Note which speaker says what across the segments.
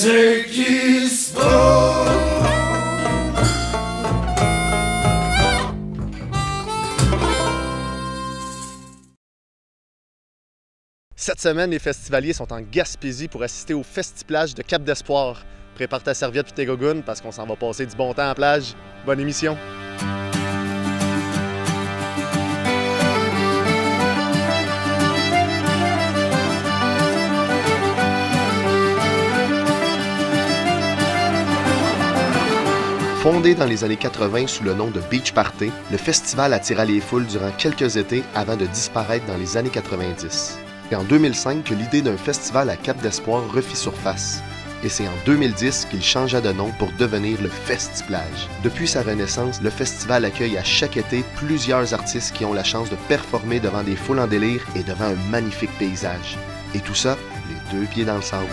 Speaker 1: Circus Sport.
Speaker 2: Cette semaine, les festivaliers sont en Gaspésie pour assister au Festi-Plage de Cap-d'Espoir. Prépare ta serviette puis tes gougounes parce qu'on s'en va passer du bon temps en plage. Bonne émission! Fondé dans les années 80 sous le nom de Beach Party, le festival attira les foules durant quelques étés avant de disparaître dans les années 90. C'est en 2005 que l'idée d'un festival à Cap-d'Espoir refit surface. Et c'est en 2010 qu'il changea de nom pour devenir le Festi-Plage. Depuis sa renaissance, le festival accueille à chaque été plusieurs artistes qui ont la chance de performer devant des foules en délire et devant un magnifique paysage. Et tout ça, les deux pieds dans le sable.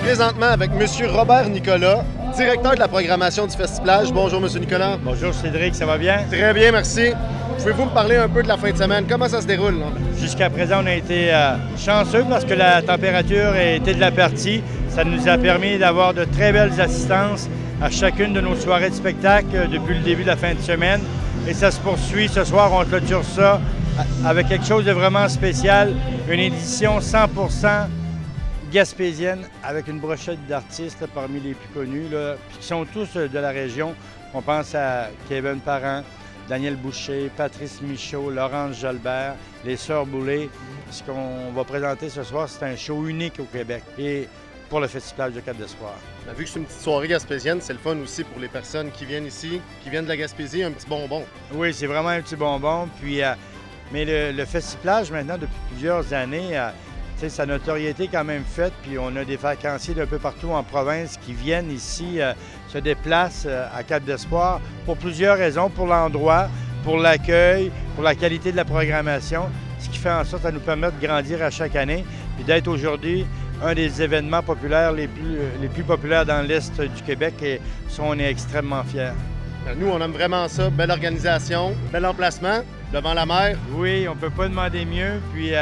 Speaker 2: Présentement avec M. Robert Nicolas, directeur de la programmation du Festi-Plage. Bonjour M. Nicolas.
Speaker 3: Bonjour Cédric, ça va bien?
Speaker 2: Très bien, merci. Pouvez-vous me parler un peu de la fin de semaine? Comment ça se déroule?
Speaker 3: Jusqu'à présent, on a été chanceux parce que la température était de la partie. Ça nous a permis d'avoir de très belles assistances à chacune de nos soirées de spectacle depuis le début de la fin de semaine. Et ça se poursuit. Ce soir, on clôture ça avec quelque chose de vraiment spécial, une édition 100% gaspésienne avec une brochette d'artistes parmi les plus connus, puis qui sont tous de la région. On pense à Kevin Parent, Daniel Boucher, Patrice Michaud, Laurence Jalbert, les Sœurs Boulay. Ce qu'on va présenter ce soir, c'est un show unique au Québec et pour le Festi-Plage de Cap-d'Espoir.
Speaker 2: Vu que c'est une petite soirée gaspésienne, c'est le fun aussi pour les personnes qui viennent ici, qui viennent de la Gaspésie, un petit bonbon.
Speaker 3: Oui, c'est vraiment un petit bonbon. Puis, mais le Festi-Plage, maintenant, depuis plusieurs années, sa notoriété est quand même faite, puis on a des vacanciers d'un peu partout en province qui viennent ici, se déplacent à Cap-d'Espoir pour plusieurs raisons, pour l'endroit, pour l'accueil, pour la qualité de la programmation, ce qui fait en sorte à nous permettre de grandir à chaque année, puis d'être aujourd'hui un des événements populaires les plus populaires dans l'Est du Québec, et ça, on est extrêmement fiers.
Speaker 2: Nous, on aime vraiment ça. Belle organisation, bel emplacement, devant la mer.
Speaker 3: Oui, on ne peut pas demander mieux, puis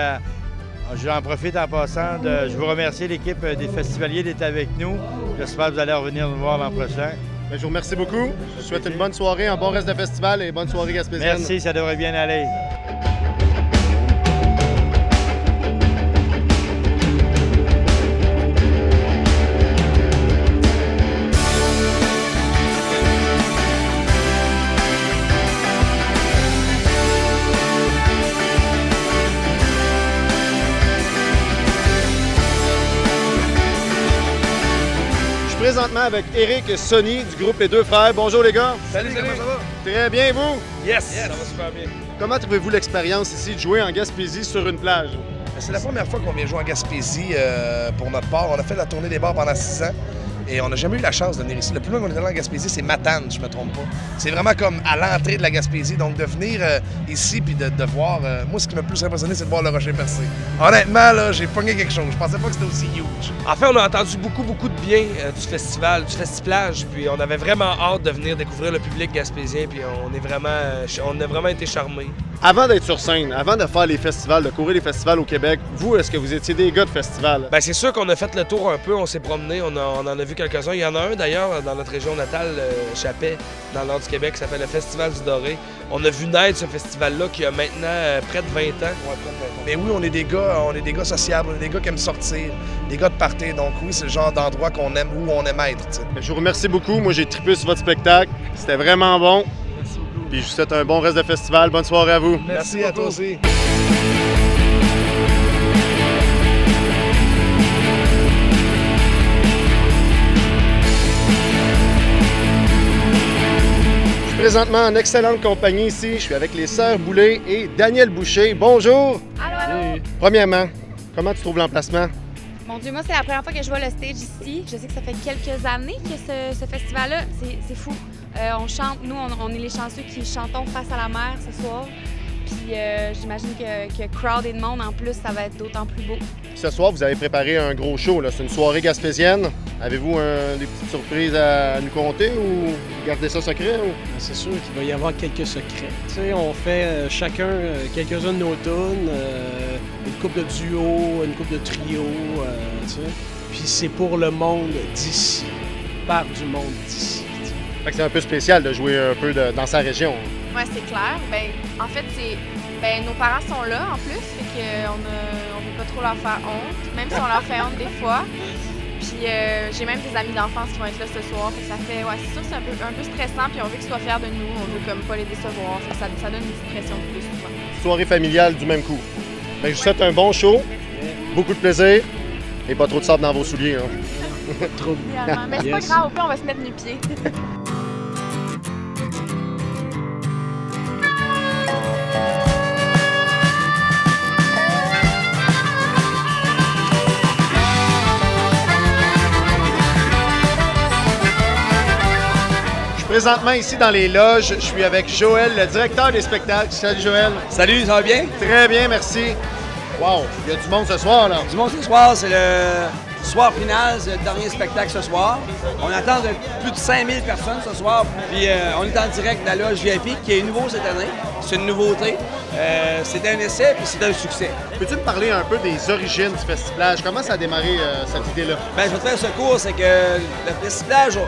Speaker 3: j'en profite en passant je vous remercie l'équipe des festivaliers d'être avec nous. J'espère que vous allez revenir nous voir l'an prochain.
Speaker 2: Je vous remercie beaucoup. Je vous souhaite une bonne soirée, un bon reste de festival et bonne soirée gaspésienne.
Speaker 3: Merci, ça devrait bien aller.
Speaker 2: Présentement avec Eric et Sonny du groupe Les Deux Frères. Bonjour les gars.
Speaker 4: Salut, comment ça va?
Speaker 2: Très bien, vous?
Speaker 4: Yes! Ça va super bien.
Speaker 2: Comment trouvez-vous l'expérience ici de jouer en Gaspésie sur une plage?
Speaker 4: C'est la première fois qu'on vient jouer en Gaspésie pour notre part. On a fait la tournée des bars pendant 6 ans et on n'a jamais eu la chance de venir ici. Le plus loin qu'on est allé en Gaspésie, c'est Matane, je me trompe pas. C'est vraiment comme à l'entrée de la Gaspésie. Donc de venir ici puis de voir... moi, ce qui m'a le plus impressionné, c'est de voir le rocher percé. Honnêtement, là, j'ai pogné quelque chose. Je pensais pas que c'était aussi huge.
Speaker 5: En fait, on a entendu beaucoup de bien du festival, du Festi-Plage, puis on avait vraiment hâte de venir découvrir le public gaspésien, puis on a vraiment été charmés.
Speaker 2: Avant d'être sur scène, avant de faire les festivals, de courir les festivals au Québec, vous, est-ce que vous étiez des gars de festival?
Speaker 5: Bien, c'est sûr qu'on a fait le tour un peu, on s'est promené, on en a vu quelques-uns. Il y en a un d'ailleurs dans notre région natale, Chapais, dans le nord du Québec, qui s'appelle le Festival du Doré. On a vu naître ce festival-là qui a maintenant près de 20 ans.
Speaker 4: Ouais, près de 20 ans. Mais oui, on est des gars sociables, on est des gars qui aiment sortir, des gars de party. Donc oui, c'est le genre d'endroit qu'on aime, où on aime être. T'sais.
Speaker 2: Je vous remercie beaucoup. Moi, j'ai trippé sur votre spectacle. C'était vraiment bon.
Speaker 5: Merci beaucoup.
Speaker 2: Puis je vous souhaite un bon reste de festival. Bonne soirée à vous.
Speaker 4: Merci à toi aussi.
Speaker 2: Présentement en excellente compagnie ici. Je suis avec les Sœurs Boulay et Daniel Boucher. Bonjour!
Speaker 6: Allô!
Speaker 2: Premièrement, comment tu trouves l'emplacement?
Speaker 6: Mon Dieu, moi, c'est la première fois que je vois le stage ici. Je sais que ça fait quelques années que ce festival-là, c'est fou. On chante, nous, on est les chanceux qui chantons face à la mer ce soir. Puis j'imagine que crowd et de monde, en plus, ça va être d'autant plus beau.
Speaker 2: Ce soir, vous avez préparé un gros show. C'est une soirée gaspésienne. Avez-vous des petites surprises à nous conter ou gardez ça secret? Ou?
Speaker 1: C'est sûr qu'il va y avoir quelques secrets. T'sais, on fait chacun quelques-uns de nos tunes, une couple de duo, une couple de trio, puis c'est pour le monde d'ici, par du monde d'ici.
Speaker 2: C'est un peu spécial de jouer un peu dans sa région.
Speaker 6: Oui, c'est clair. En fait, nos parents sont là en plus, fait qu'on ne veut pas trop leur faire honte, même si on leur fait honte des fois. Puis j'ai même des amis d'enfance qui vont être là ce soir, fait que ça fait, c'est sûr que c'est un peu stressant, puis on veut qu'ils soient fiers de nous, on veut comme pas les décevoir, fait que ça donne une petite pression de plus souvent.
Speaker 2: Soirée familiale du même coup. Je vous souhaite un bon show, beaucoup de plaisir et pas trop de sable dans vos souliers. Hein.
Speaker 1: Trop.
Speaker 6: Mais c'est pas grave, au pire on va se mettre nu-pieds.
Speaker 2: Présentement ici dans les loges, je suis avec Joël, le directeur des spectacles. Salut Joël.
Speaker 7: Salut, ça va bien?
Speaker 2: Très bien, merci. Wow, il y a du monde ce soir là.
Speaker 7: Du monde ce soir, c'est le soir final, c'est le dernier spectacle ce soir. On attend plus de 5000 personnes ce soir, puis on est en direct de la loge VIP qui est nouveau cette année. C'est une nouveauté. C'est un essai, puis c'est un succès.
Speaker 2: Peux-tu me parler un peu des origines du Festivallage? Comment ça a démarré cette idée-là?
Speaker 7: Bien, je vais te faire ce cours, c'est que le Festivallage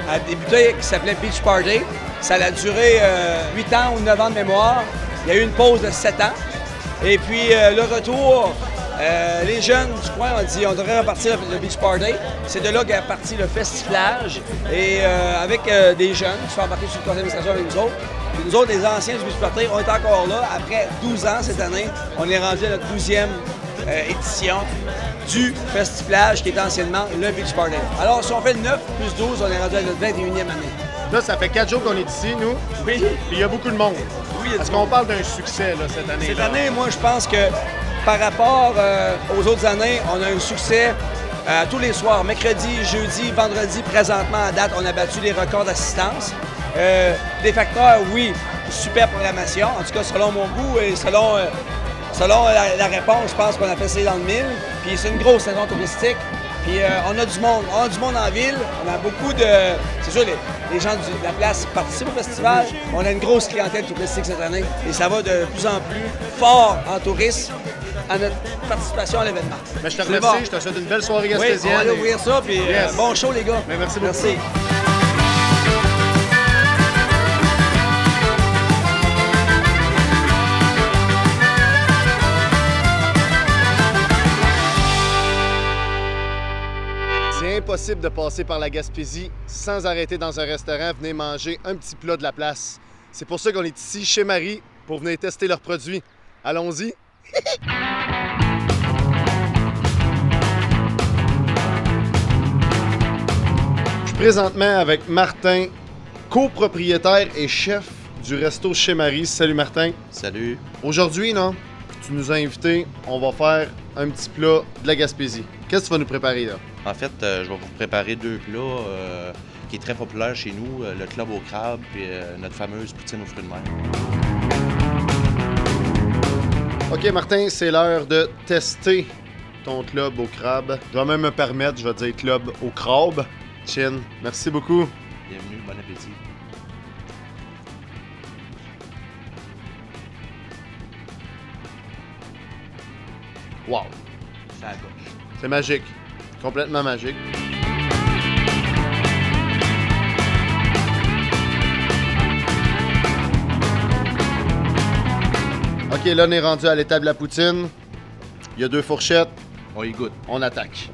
Speaker 7: a débuté qui s'appelait Beach Party. Ça a duré 8 ans ou 9 ans de mémoire. Il y a eu une pause de 7 ans. Et puis le retour, les jeunes du coin ont dit on devrait repartir le Beach Party. C'est de là qu'est parti le Festivallage. Et avec des jeunes qui sont embarqués sur le conseil d'administration avec nous autres. Puis nous autres, les anciens du Beach Party, on est encore là. Après 12 ans cette année, on est rendu à notre 12e édition du Festivallage qui est anciennement le Beach Party. Alors, si on fait le 9 plus 12, on est rendu à notre 21e année.
Speaker 2: Là, ça fait 4 jours qu'on est ici, nous.
Speaker 7: Oui.
Speaker 2: Puis il y a beaucoup de monde.
Speaker 7: Oui,
Speaker 2: Est-ce qu'on parle d'un succès là, cette année?
Speaker 7: Cette année, moi, je pense que par rapport aux autres années, on a un succès tous les soirs. Mercredi, jeudi, vendredi, présentement à date, on a battu les records d'assistance. Des facteurs, oui, super programmation, en tout cas selon mon goût et selon la réponse, je pense qu'on a fait ça dans le mille. Puis c'est une grosse saison touristique. Puis on a du monde en ville, on a beaucoup de... C'est sûr, les gens de la place participent au festival. On a une grosse clientèle touristique cette année et ça va de plus en plus fort en tourisme à notre participation à l'événement.
Speaker 2: Mais je te remercie, je te souhaite une belle soirée gaspésienne.
Speaker 7: Oui, on va aller ouvrir ça, puis bon show les gars.
Speaker 2: Mais merci beaucoup.
Speaker 7: Merci.
Speaker 2: C'est impossible de passer par la Gaspésie sans arrêter dans un restaurant, venir manger un petit plat de la place. C'est pour ça qu'on est ici chez Marie pour venir tester leurs produits. Allons-y! Je suis présentement avec Martin, copropriétaire et chef du resto chez Marie. Salut Martin!
Speaker 8: Salut!
Speaker 2: Aujourd'hui, non? Tu nous as invités, on va faire un petit plat de la Gaspésie. Qu'est-ce que tu vas nous préparer là?
Speaker 8: En fait, je vais vous préparer deux plats qui est très populaire chez nous, le club au crabe et notre fameuse poutine aux fruits de mer.
Speaker 2: OK Martin, c'est l'heure de tester ton club au crabe. Je vais même me permettre, je vais dire club au crabe. Chin, merci beaucoup.
Speaker 8: Bienvenue, bon appétit.
Speaker 2: Wow!
Speaker 8: C'est à la gauche.
Speaker 2: C'est magique. Complètement magique. OK, là, on est rendu à l'étape de la poutine. Il y a 2 fourchettes.
Speaker 8: On y goûte.
Speaker 2: On attaque.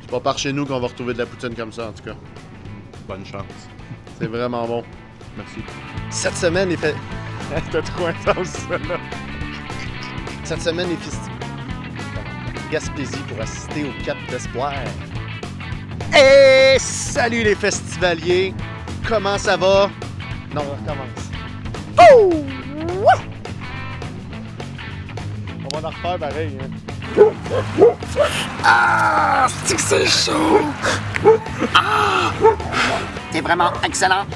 Speaker 2: C'est pas par chez nous qu'on va retrouver de la poutine comme ça, en tout cas.
Speaker 8: Bonne chance.
Speaker 2: C'est vraiment bon.
Speaker 8: Merci.
Speaker 2: Cette semaine, il fait... T'as trop intense, ça, là. Cette semaine, les festivals Gaspésie pour assister au Cap d'Espoir. Hey! Salut les festivaliers! Comment ça va? Non, on recommence. Oh! On va en refaire pareil, hein?
Speaker 9: Ah, c'est chaud! Ah! C'est vraiment excellent!